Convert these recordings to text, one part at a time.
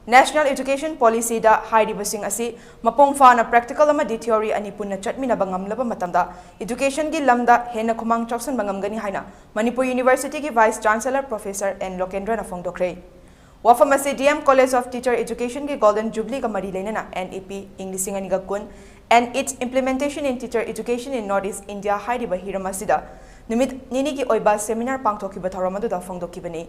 National Education Policy da hairibasing asi mapong fana practical amadi theory ani punna chatminaba ngamlaba matamda education gi lamda hena khumang chaosinba ngamgani haina Manipur University ki Vice Chancellor Professor N Lokendra na phongdokre. Wafam asi DM College of Teacher Education ki Golden Jubilee ka mari leinana NEP English ani ga kun and its implementation in teacher education in Northeast India hairiba hiramasida numit nini ki oiba seminar pangthokiba thoramadu da phongdokibani.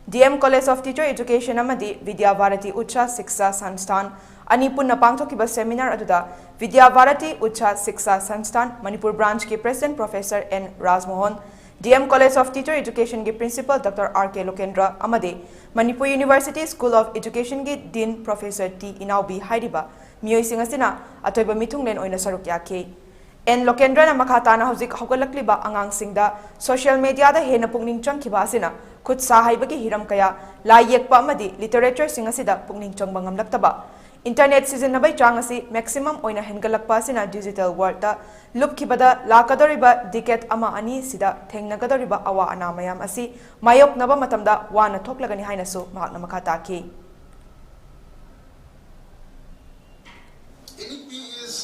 DM College of Teacher Education amadi Vidya Bharati Ucha Shiksha Sanstan ani punna pangthokiba seminar aduda Vidya Bharati Ucha Shiksha Sanstan Manipur branch ki President Professor N Rajmohan, DM College of Teacher Education ki Principal Dr. R.K. Lokendra amadi Manipur University School of Education ki Dean Professor T. Inaubi hairiba miyoi singasina atoiba mitunglen oina saruk yake. N Lokendra na makhatana hojik hogalakliba angang singda social media da hena pungning changkiba asina khut sahaibagi hiram kaya lai yekpa amadi literature singasida pungning changba ngamlaktaba internet sizinnabai changasi maximum oina hengalakpa asina digital world da lupkibada lakadoriba decade ama ani sida thengnagadoriba awa ana mayam asi mayok naba matamda wana thoklagani hainasu mahakna makhata ki. NEP is,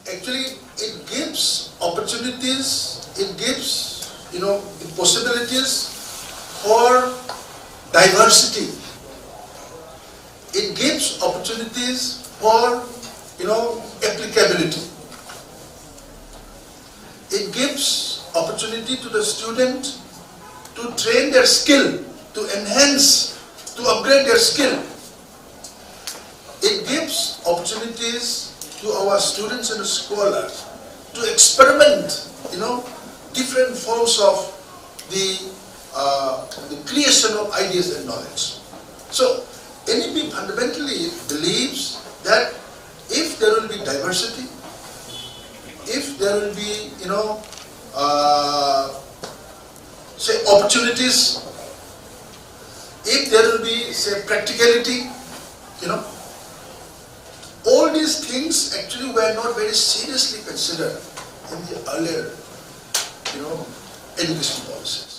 actually it gives opportunities, it gives, the possibilities for diversity. It gives opportunities for, applicability. It gives opportunity to the student to train their skill, to enhance, to upgrade their skill. It gives opportunities to our students and scholars to experiment, different forms of the creation of ideas and knowledge. So, NEP fundamentally believes that if there will be diversity, if there will be, say opportunities, if there will be, say, practicality, all these things actually were not very seriously considered in the earlier, education policies.